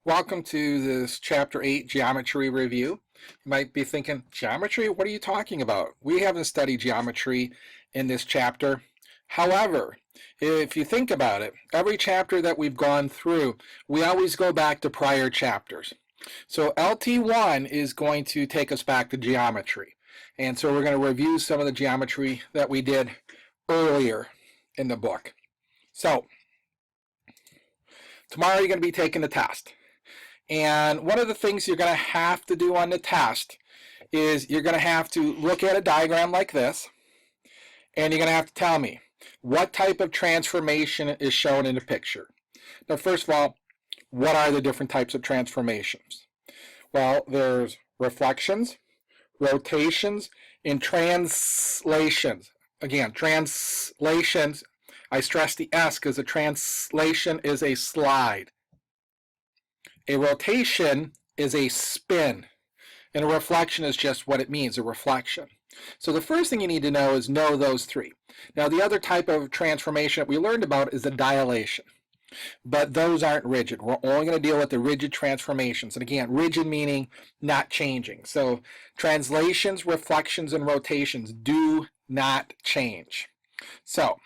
Welcome to this Chapter 8 Geometry Review. You might be thinking, geometry? What are you talking about? We haven't studied geometry in this chapter. However, if you think about it, every chapter that we've gone through, we always go back to prior chapters. So Lt1 is going to take us back to geometry. And so we're going to review some of the geometry that we did earlier in the book. So tomorrow you're going to be taking the test. And one of the things you're going to have to do on the test is you're going to have to look at a diagram like this, and you're going to have to tell me what type of transformation is shown in the picture. Now, first of all, what are the different types of transformations? Well, there's reflections, rotations, and translations. Again, translations, I stress the S because a translation is a slide. A rotation is a spin, and a reflection is just what it means, a reflection. So the first thing you need to know is know those three. Now the other type of transformation that we learned about is the dilation, but those aren't rigid. We're only going to deal with the rigid transformations. And again, rigid meaning not changing. So translations, reflections, and rotations do not change. So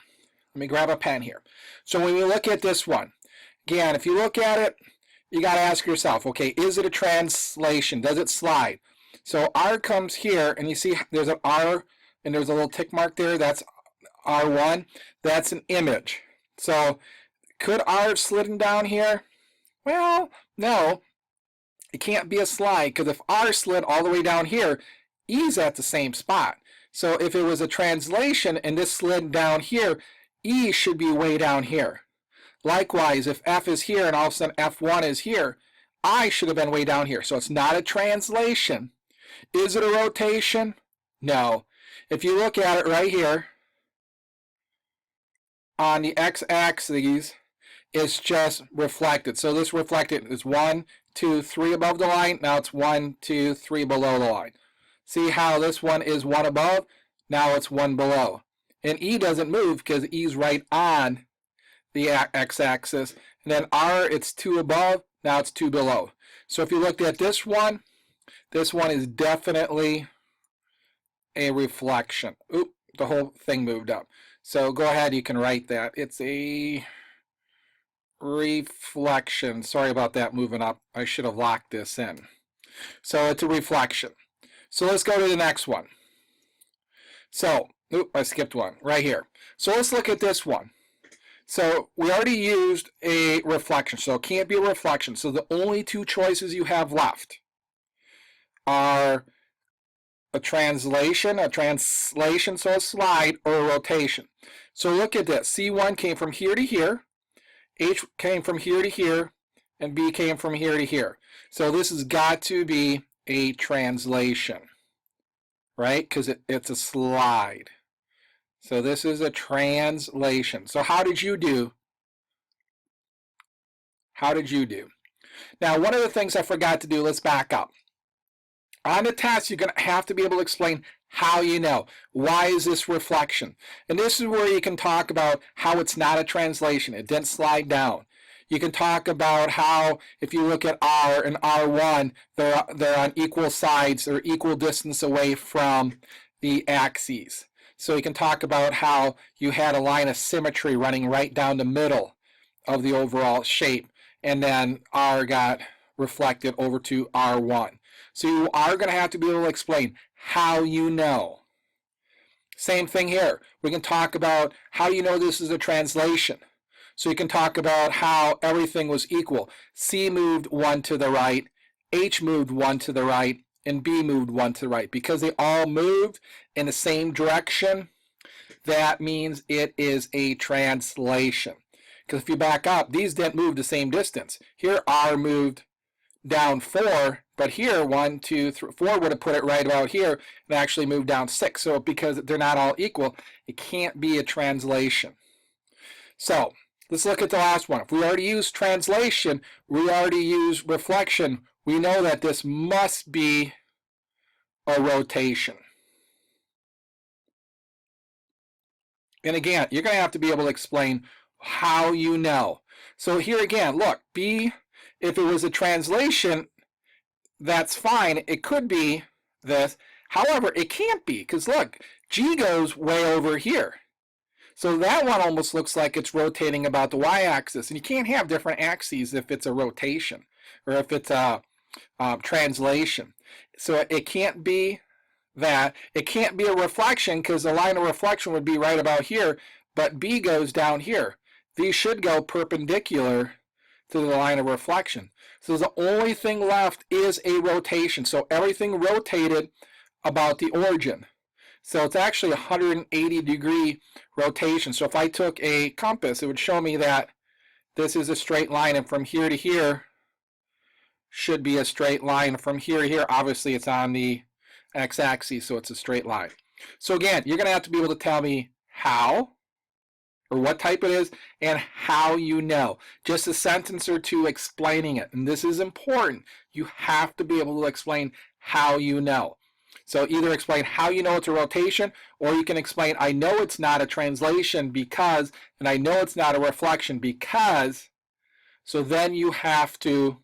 let me grab a pen here. So when we look at this one, again, if you look at it, you got to ask yourself, okay, is it a translation? Does it slide? So R comes here, and you see there's an R, and there's a little tick mark there. That's R1. That's an image. So could R have slidden down here? Well, no. It can't be a slide, because if R slid all the way down here, E's at the same spot. So if it was a translation and this slid down here, E should be way down here. Likewise, if F is here and all of a sudden F1 is here, I should have been way down here. So it's not a translation. Is it a rotation? No. If you look at it right here, on the x-axis, it's just reflected. So this reflected is 1, 2, 3 above the line. Now it's 1, 2, 3 below the line. See how this one is 1 above? Now it's 1 below. And E doesn't move because E's right on the x-axis, and then R, it's 2 above, now it's 2 below. So if you looked at this one is definitely a reflection. Oop, the whole thing moved up. So go ahead, you can write that. It's a reflection. Sorry about that moving up. I should have locked this in. So it's a reflection. So let's go to the next one. So, oop, I skipped one right here. So let's look at this one. So we already used a reflection, so it can't be a reflection. So the only two choices you have left are a translation, so a slide, or a rotation. So look at this. C1 came from here to here, H came from here to here, and B came from here to here. So this has got to be a translation, right? Because it's a slide. So this is a translation. So how did you do? How did you do? Now, one of the things I forgot to do, let's back up. On the test, you're going to have to be able to explain how you know. Why is this reflection? And this is where you can talk about how it's not a translation. It didn't slide down. You can talk about how, if you look at R and R1, they're on equal sides, they're equal distance away from the axes. So you can talk about how you had a line of symmetry running right down the middle of the overall shape, and then R got reflected over to R1. So you are going to have to be able to explain how you know. Same thing here. We can talk about how you know this is a translation. So you can talk about how everything was equal. C moved 1 to the right, H moved 1 to the right, and B moved 1 to the right. Because they all moved in the same direction, that means it is a translation. Because if you back up, these didn't move the same distance. Here R moved down 4, but here 1, 2, 3, 4 would have put it right about here and actually moved down 6. So because they're not all equal, it can't be a translation. So let's look at the last one. If we already used translation, we already used reflection, we know that this must be a rotation. And again, you're going to have to be able to explain how you know. So here again, look, B if it was a translation, that's fine. It could be this. However, it can't be, because look, G goes way over here. So that one almost looks like it's rotating about the y-axis. And you can't have different axes if it's a rotation or if it's a translation. So it can't be that. It can't be a reflection, because the line of reflection would be right about here, but B goes down here. These should go perpendicular to the line of reflection. So the only thing left is a rotation. So everything rotated about the origin. So it's actually a 180-degree rotation. So if I took a compass, it would show me that this is a straight line, and from here to here should be a straight line. From here to here, obviously it's on the x-axis, so it's a straight line. So again, you're going to have to be able to tell me how, or what type it is, and how you know. Just a sentence or two explaining it. And this is important. You have to be able to explain how you know. So either explain how you know it's a rotation, or you can explain, I know it's not a translation because, and I know it's not a reflection because. So then you have to,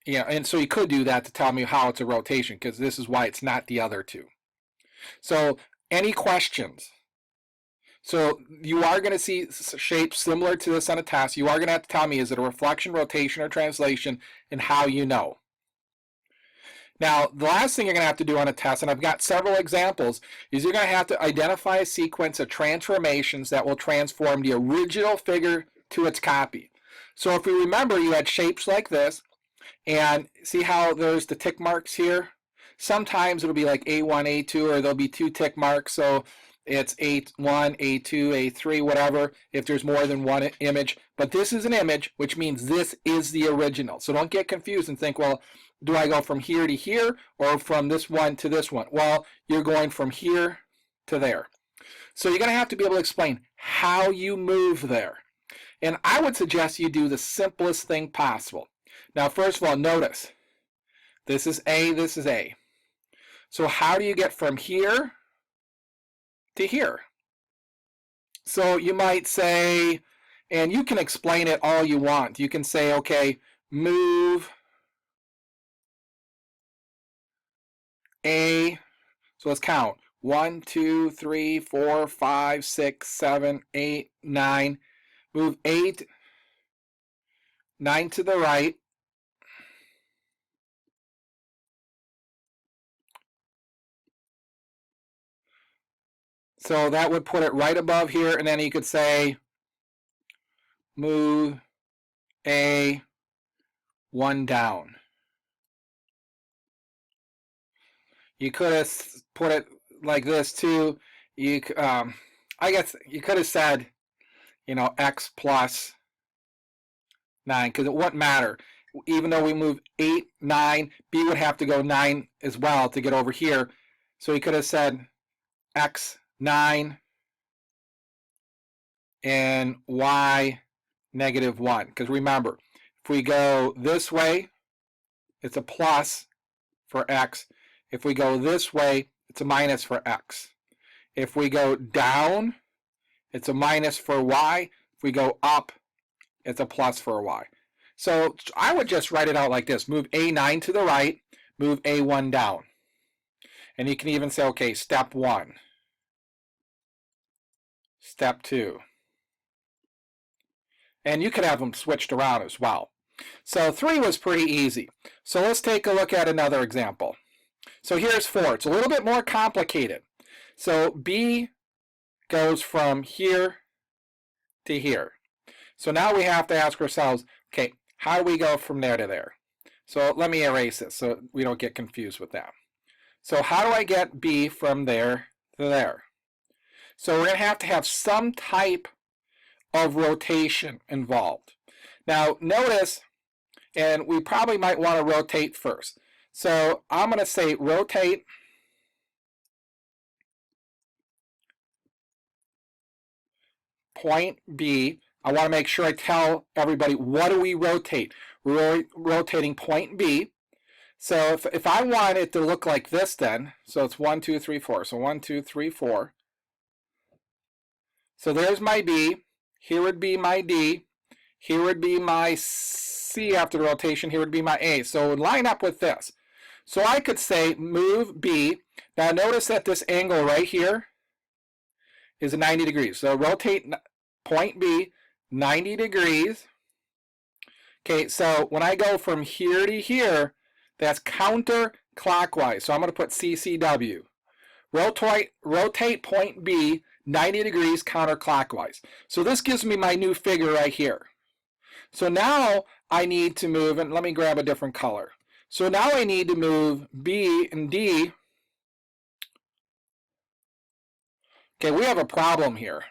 and so you could do that to tell me how it's a rotation, because this is why it's not the other two. So any questions? So you are going to see shapes similar to this on a test. You are going to have to tell me, is it a reflection, rotation, or translation, and how you know. Now, the last thing you're going to have to do on a test, and I've got several examples, is you're going to have to identify a sequence of transformations that will transform the original figure to its copy. So if you remember, you had shapes like this, and see how there's the tick marks here? Sometimes it'll be like A1, A2, or there'll be 2 tick marks, so it's A1, A2, A3, whatever, if there's more than one image. But this is an image, which means this is the original. So don't get confused and think, well, do I go from here to here or from this one to this one? Well, you're going from here to there. So you're going to have to be able to explain how you move there. And I would suggest you do the simplest thing possible. Now, first of all, notice, this is A, this is A. So how do you get from here to here? So you might say, and you can explain it all you want. You can say, okay, move A, so let's count. 1, 2, 3, 4, 5, 6, 7, 8, 9. Move 8, 9 to the right. So that would put it right above here, and then you could say move A 1 down. You could have put it like this too. I guess you could have said, x plus 9, because it wouldn't matter. Even though we move 8, 9, B would have to go 9 as well to get over here. So you could have said x 9 and y negative 1. Because remember, if we go this way, it's a plus for x. If we go this way, it's a minus for x. If we go down, it's a minus for y. If we go up, it's a plus for y. So I would just write it out like this. Move A9 to the right, move A1 down. And you can even say, okay, step 1, step 2. And you could have them switched around as well. So 3 was pretty easy. So let's take a look at another example. So here's 4. It's a little bit more complicated. So B goes from here to here. So now we have to ask ourselves, okay, how do we go from there to there? So let me erase this so we don't get confused with that. So how do I get B from there to there? So we're going to have some type of rotation involved. Now notice, and we probably might want to rotate first. So I'm going to say rotate point B. I want to make sure I tell everybody, what do we rotate? We're rotating point B. So if I want it to look like this then, so it's 1, 2, 3, 4. So 1, 2, 3, 4. So there's my B. Here would be my D. Here would be my C. C after the rotation here would be my A. So it would line up with this. So I could say move B. Now notice that this angle right here is 90 degrees. So rotate point B 90 degrees. Okay, so when I go from here to here, that's counterclockwise. So I'm going to put CCW. Rotate point B 90 degrees counterclockwise. So this gives me my new figure right here. So now I need to move, and let me grab a different color. So now I need to move B and D. Okay, we have a problem here.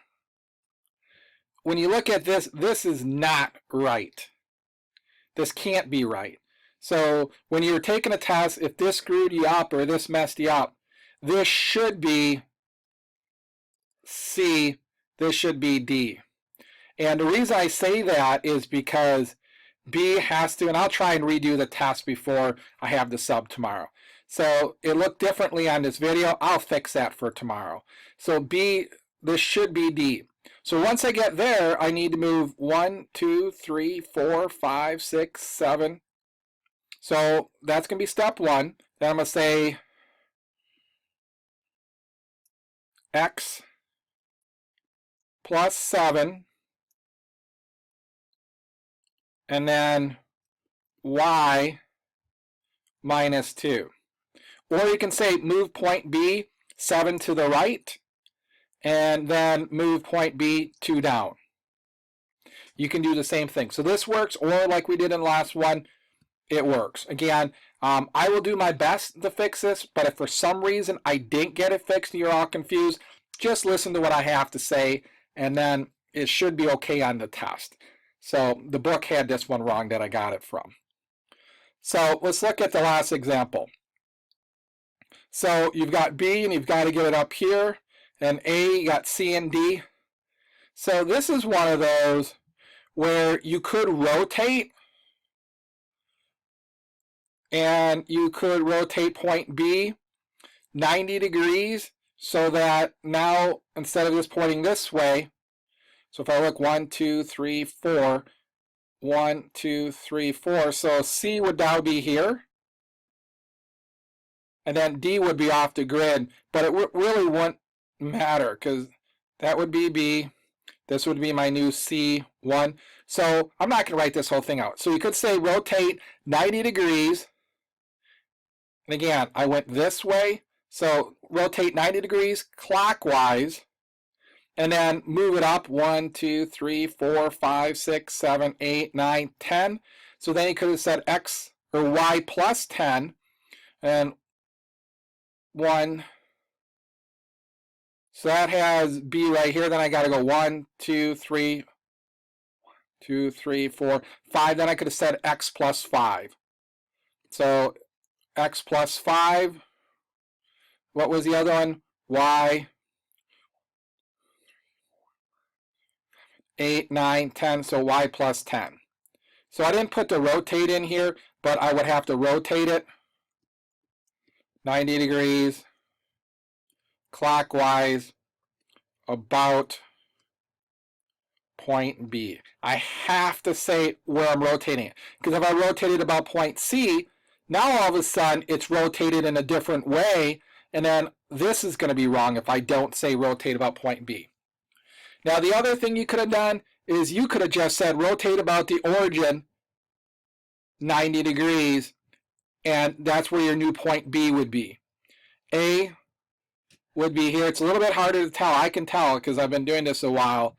When you look at this, this is not right. This can't be right. So when you're taking a test, if this screwed you up or this messed you up, this should be C, this should be D. And the reason I say that is because B has to, and I'll try and redo the test before I have the sub tomorrow. So it looked differently on this video. I'll fix that for tomorrow. So B, this should be D. So once I get there, I need to move 1, 2, 3, 4, 5, 6, 7. So that's going to be step 1. Then I'm going to say X plus 7. And then Y minus 2. Or you can say move point B 7 to the right, and then move point B 2 down. You can do the same thing. So this works, or like we did in the last one, it works. Again, I will do my best to fix this, but if for some reason I didn't get it fixed and you're all confused, just listen to what I have to say, and then it should be okay on the test. So the book had this one wrong that I got it from. So let's look at the last example. So you've got B and you've got to get it up here, and A, you got C and D. So this is one of those where you could rotate, and you could rotate point B 90 degrees so that now instead of this pointing this way, so if I look 1, 2, 3, 4, 1, 2, 3, 4, so C would now be here, and then D would be off the grid, but it really wouldn't matter because that would be B, this would be my new C1. So I'm not going to write this whole thing out. So you could say rotate 90 degrees, and again, I went this way, so rotate 90 degrees clockwise, and then move it up 1, 2, 3, 4, 5, 6, 7, 8, 9, 10. So then you could have said X or Y plus 10, and 1. So that has B right here. Then I got to go 1, 2, 3, 2, 3, 4, 5. Then I could have said X plus 5. So X plus 5. What was the other one? Y. 8, 9, 10, so Y plus 10. So I didn't put the rotate in here, but I would have to rotate it 90 degrees clockwise about point B. I have to say where I'm rotating it, because if I rotate it about point C, now all of a sudden it's rotated in a different way, and then this is going to be wrong if I don't say rotate about point B. Now the other thing you could have done is you could have just said rotate about the origin 90 degrees, and that's where your new point B would be. A would be here. It's a little bit harder to tell. I can tell because I've been doing this a while.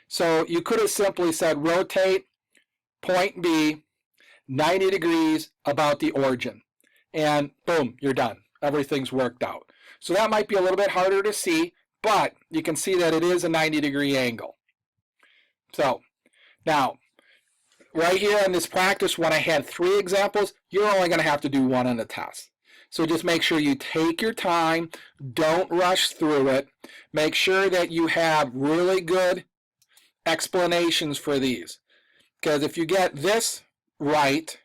So you could have simply said rotate point B 90 degrees about the origin, and boom, you're done. Everything's worked out. So that might be a little bit harder to see, but you can see that it is a 90-degree angle. So now, right here in this practice, when I had 3 examples, you're only going to have to do 1 on the test. So just make sure you take your time, don't rush through it. Make sure that you have really good explanations for these. Because if you get this right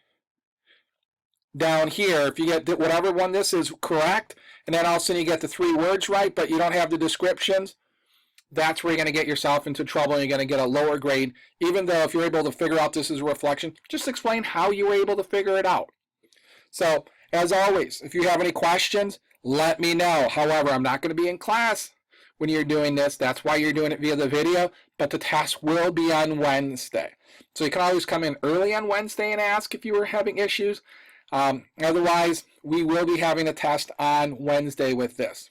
down here, if you get whatever one this is correct, and then all of a sudden you get the 3 words right, but you don't have the descriptions, that's where you're going to get yourself into trouble and you're going to get a lower grade, even though if you're able to figure out this is a reflection, just explain how you were able to figure it out. So, as always, if you have any questions, let me know. However, I'm not going to be in class when you're doing this. That's why you're doing it via the video, but the test will be on Wednesday. So you can always come in early on Wednesday and ask if you were having issues. Otherwise, we will be having a test on Wednesday with this.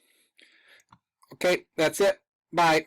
Okay, that's it. Bye.